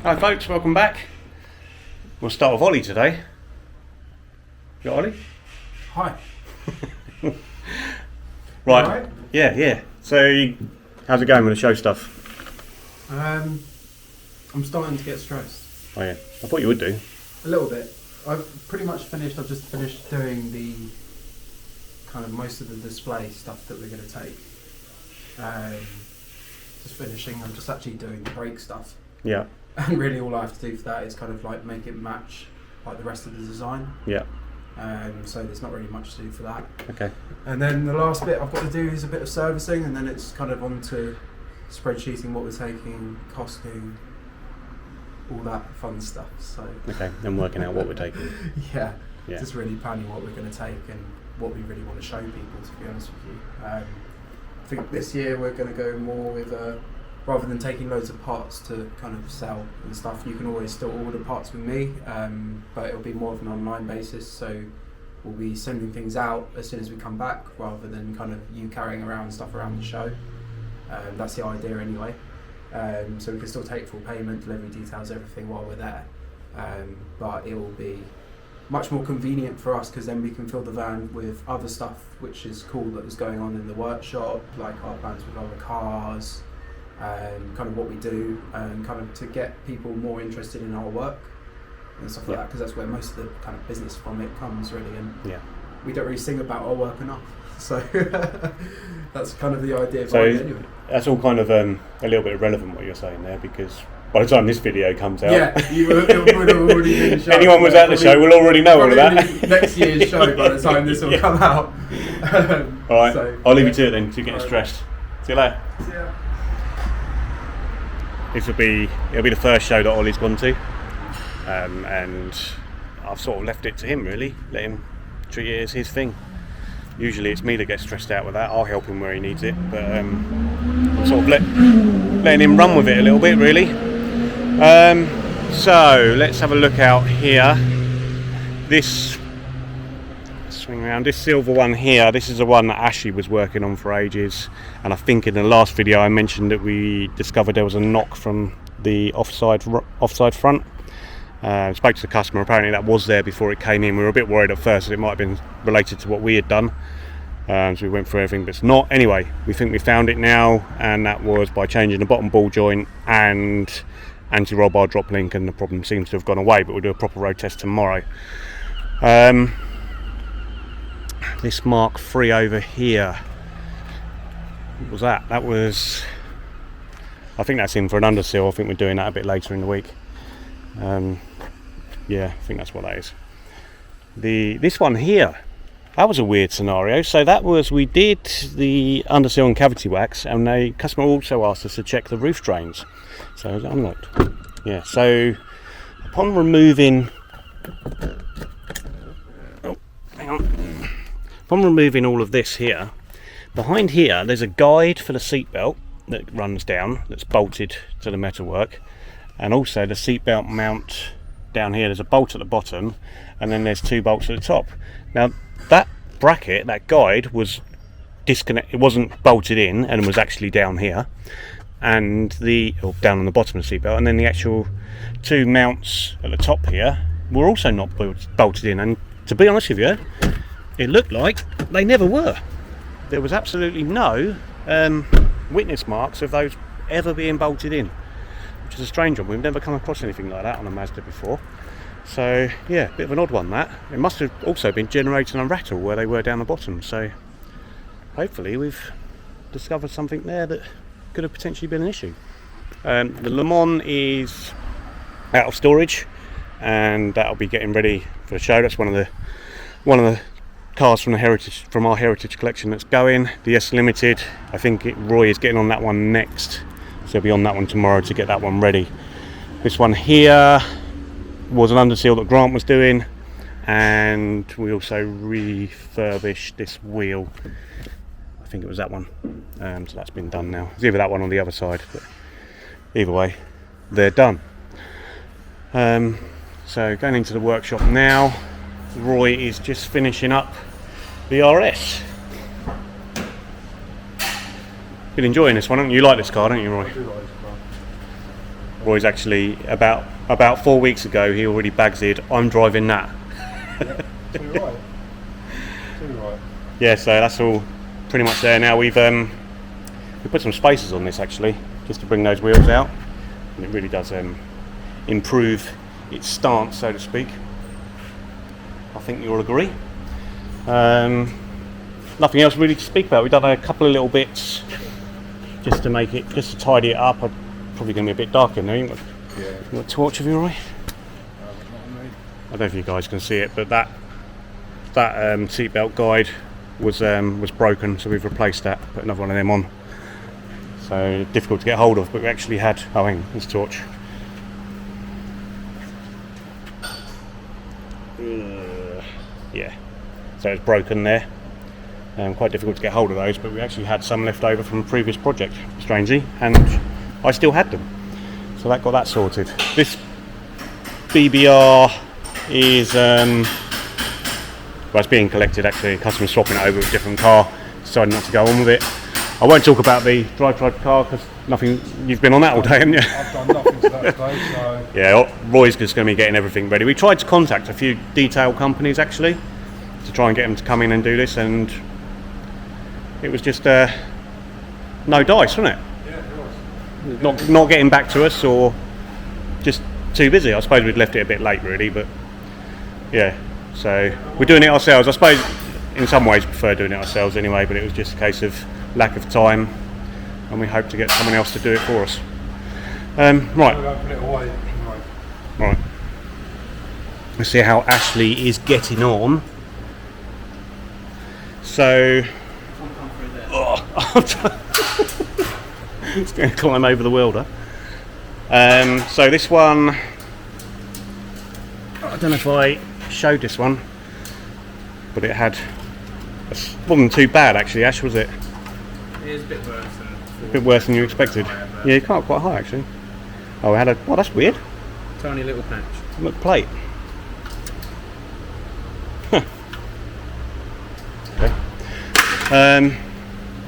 Hi folks, welcome back. We'll start with Ollie today. You got Ollie? Hi. Right. All right. Yeah. So, how's it going with the show stuff? I'm starting to get stressed. Oh yeah, I thought you would do. A little bit. I've pretty much finished. I've just finished doing the kind of most of the display stuff that we're going to take. Just finishing. I'm just actually doing the brake stuff. Yeah. And really all I have to do for that is kind of like make it match like the rest of the design. Yeah. So there's not really much to do for that. Okay. And then the last bit I've got to do is a bit of servicing, and then it's kind of on to spreadsheeting what we're taking, costing, all that fun stuff. So Okay, then working out what we're taking. yeah, Yeah. just really planning what we're going to take and what we really want to show people, to be honest with you. I think this year we're going to go more with rather than taking loads of parts to kind of sell and stuff, you can always still order parts with me, but it'll be more of an online basis, so we'll be sending things out as soon as we come back rather than kind of you carrying around stuff around the show. That's the idea anyway. So we can still take full payment, delivery details, everything while we're there, but it will be much more convenient for us because then we can fill the van with other stuff which is cool that is going on in the workshop, like our plans with other cars, kind of what we do, and kind of to get people more interested in our work and stuff like that, because that's where most of the kind of business from it comes really, and we don't really sing about our work enough, so that's kind of the idea behind it anyway. That's all kind of a little bit irrelevant what you're saying there, because by the time this video comes out, it would have already been shown. Anyone was at the show will already know all of that. Next year's show by the time this will come out. Alright, so, I'll leave you to it then, 'cause you're getting stressed. See you later. Yeah. It'll be the first show that Ollie's gone to, and I've sort of left it to him really, let him treat it as his thing. Usually it's me that gets stressed out with that. I'll help him where he needs it, but I'm sort of letting him run with it a little bit really. So let's have a look out here. Swing around, this silver one here, this is the one that Ashley was working on for ages, and I think in the last video I mentioned that we discovered there was a knock from the offside front. Spoke to the customer, apparently that was there before it came in. We were a bit worried at first that it might have been related to what we had done, so we went through everything, but it's not. Anyway, we think we found it now, and that was by changing the bottom ball joint and anti-roll bar drop link, and the problem seems to have gone away, but we'll do a proper road test tomorrow. This Mark III over here, what was that? That was, I think that's in for an underseal. I think we're doing that a bit later in the week. Yeah, I think that's what that is. This one here, that was a weird scenario. So that was, we did the underseal and cavity wax, and the customer also asked us to check the roof drains. So it's unlocked. Yeah, so upon removing, upon removing all of this here, behind here there's a guide for the seat belt that runs down, that's bolted to the metalwork, and also the seat belt mount down here, there's a bolt at the bottom, and then there's two bolts at the top. Now that bracket, that guide was disconnected, it wasn't bolted in, and was actually down here, and down on the bottom of the seat belt, and then the actual two mounts at the top here were also not bolted in, and to be honest with you, it looked like they never were. There was absolutely no witness marks of those ever being bolted in, which is a strange one. We've never come across anything like that on a Mazda before. So yeah, a bit of an odd one that. It must have also been generating a rattle where they were down the bottom, so hopefully we've discovered something there that could have potentially been an issue. The Le Mans is out of storage, and that'll be getting ready for the show. That's one of the cars from our heritage collection that's going. The S Limited, I think Roy is getting on that one next, so he'll be on that one tomorrow to get that one ready. This one here was an underseal that Grant was doing, and we also refurbished this wheel. I think it was that one, so that's been done now. It's either that one or the other side, but either way they're done. So going into the workshop now. Roy is just finishing up the RS. Been enjoying this one, haven't you? You like this car, don't you, Roy? I do like this car. Roy's actually about 4 weeks ago. He already bagsed. I'm driving that. Yeah, too right. Too right. Yeah, so that's all pretty much there now. We put some spacers on this actually, just to bring those wheels out, and it really does improve its stance, so to speak. I think you'll agree. Nothing else really to speak about. We've done a couple of little bits just to tidy it up. I'm probably going to be a bit dark in there. You got a torch of you, Roy? I don't know if you guys can see it, but that seatbelt guide was broken, so we've replaced that, put another one of them on. So difficult to get hold of, but we actually had, oh hang on, this torch. Yeah, so it's broken there. Quite difficult to get hold of those, but we actually had some left over from a previous project, strangely, and I still had them. So that got that sorted. This BBR is, well, it's being collected actually, customer swapping it over with a different car, decided not to go on with it. I won't talk about the drive car because nothing, you've been on that all day, haven't you? I've done nothing to that today, so... Yeah, Roy's just going to be getting everything ready. We tried to contact a few detail companies actually, to try and get them to come in and do this, and it was just no dice, wasn't it? Yeah, it was. Not getting back to us, or just too busy. I suppose we'd left it a bit late really, but yeah, so we're doing it ourselves. I suppose in some ways we prefer doing it ourselves anyway, but it was just a case of lack of time, and we hope to get someone else to do it for us. Right. I'll put it away. Right. Let's see how Ashley is getting on. So, it's going to climb over the welder. So this one, I don't know if I showed this one, but it wasn't too bad actually, Ash, was it? It is a bit worse than you expected. Yeah, you can't quite high actually. Oh, that's weird. Tiny little patch. Look, plate. Huh. Okay.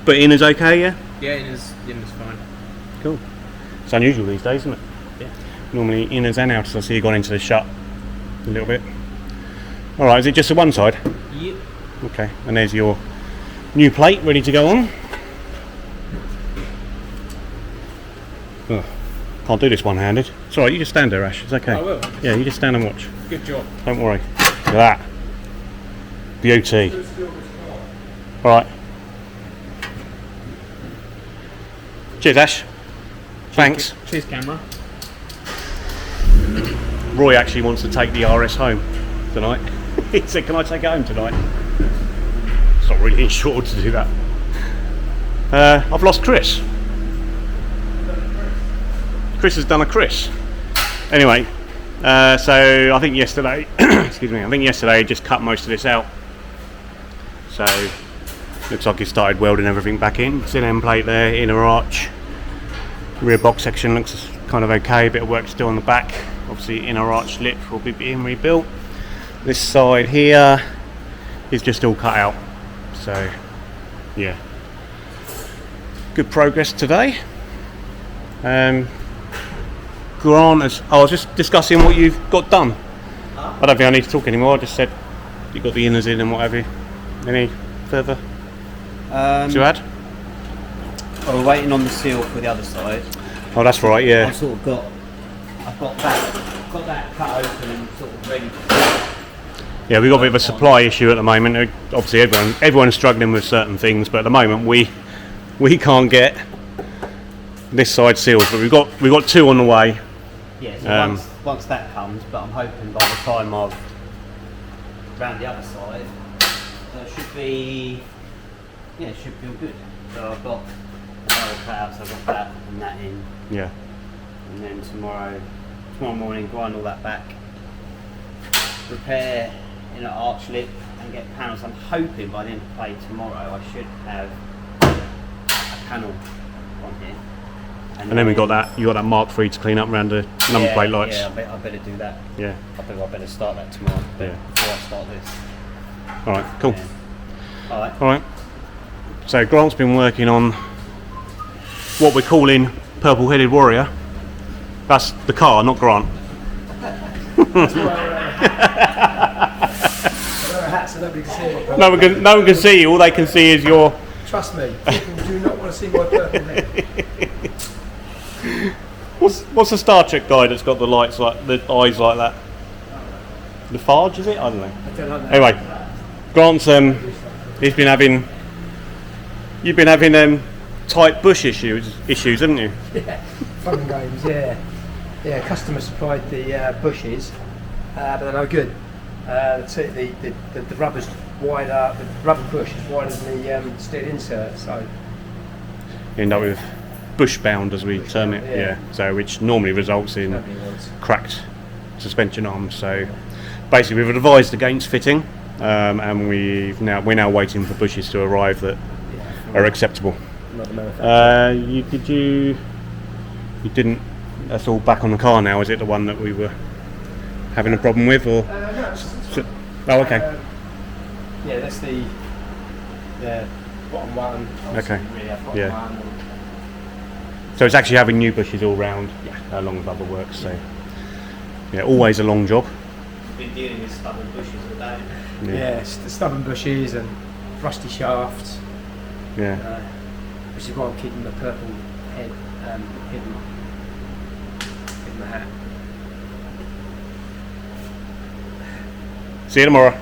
But inner's okay, yeah? Yeah, inner's fine. Cool. It's unusual these days, isn't it? Yeah. Normally inners and outers. I see you got into the shut a little bit. Alright, is it just the one side? Yep. Okay, and there's your new plate ready to go on. Oh, can't do this one-handed. It's alright, you just stand there, Ash. It's okay. I will. Yeah, you just stand and watch. Good job. Don't worry. Look at that. Beauty. Alright. Cheers, Ash. Thanks. Cheers, camera. Roy actually wants to take the RS home tonight. He said, can I take it home tonight? It's not really insured to do that. I've lost Chris. Chris has done a Chris. Anyway, so I think yesterday, excuse me, I just cut most of this out. So, looks like he started welding everything back in. It's in end plate there, inner arch. Rear box section looks kind of okay, bit of work still on the back. Obviously inner arch lip will be being rebuilt. This side here is just all cut out. So, yeah. Good progress today. Grant, I was just discussing what you've got done. I don't think I need to talk anymore. I just said you got the inners in and what have you. Any further to add? We're waiting on the seal for the other side. Oh, that's right. Yeah. I've got that cut open and sort of ready. Yeah, we've got a bit of a supply issue at the moment. Obviously, everyone's struggling with certain things, but at the moment we can't get this side sealed. But we've got two on the way. Yeah. So once that comes, but I'm hoping by the time I've round the other side, it should be all good. So I've got clouds, I've got that and that in. Yeah. And then tomorrow morning, grind all that back, repair inner arch lip and get panels. I'm hoping by the end of play tomorrow I should have a panel on here. And then we got that. You got that Mark III to clean up around the number plate lights. Yeah, I better do that. Yeah. I think I better start that tomorrow. Before I start this. All right. Cool. Yeah. All right. All right. So Grant's been working on what we're calling Purple-Headed Warrior. That's the car, not Grant. That's why I wear a hat so nobody can see it. No one can see you. All they can see is your. Trust me, people do not want to see my purple head. What's the Star Trek guy that's got the lights like the eyes like that? The Farge, is it? I don't know. I don't know. Anyway, Grant's he's been having. You've been having tight bush issues, haven't you? Yeah, fun and games, yeah. Yeah, customer supplied the bushes, but they're no good. The rubber's wider, the rubber bush is wider than the steel insert, so. You end up with bush bound, as we term it, yeah. So which normally results in Nobody wants. cracked suspension arms. So basically, we've advised against fitting, and we're now waiting for bushes to arrive that are acceptable. Not the manufacturer. You didn't. That's all back on the car now. Is it the one that we were having a problem with, or? No, Oh, okay. Yeah, that's the bottom one. Okay. Rear, bottom Yeah. one. So it's actually having new bushes all round, Yeah. along with other work. So yeah, always a long job. Been dealing with stubborn bushes all day. Yeah, the stubborn bushes and rusty shafts, Yeah. which is why I'm keeping the purple head hidden in the hat. See you tomorrow.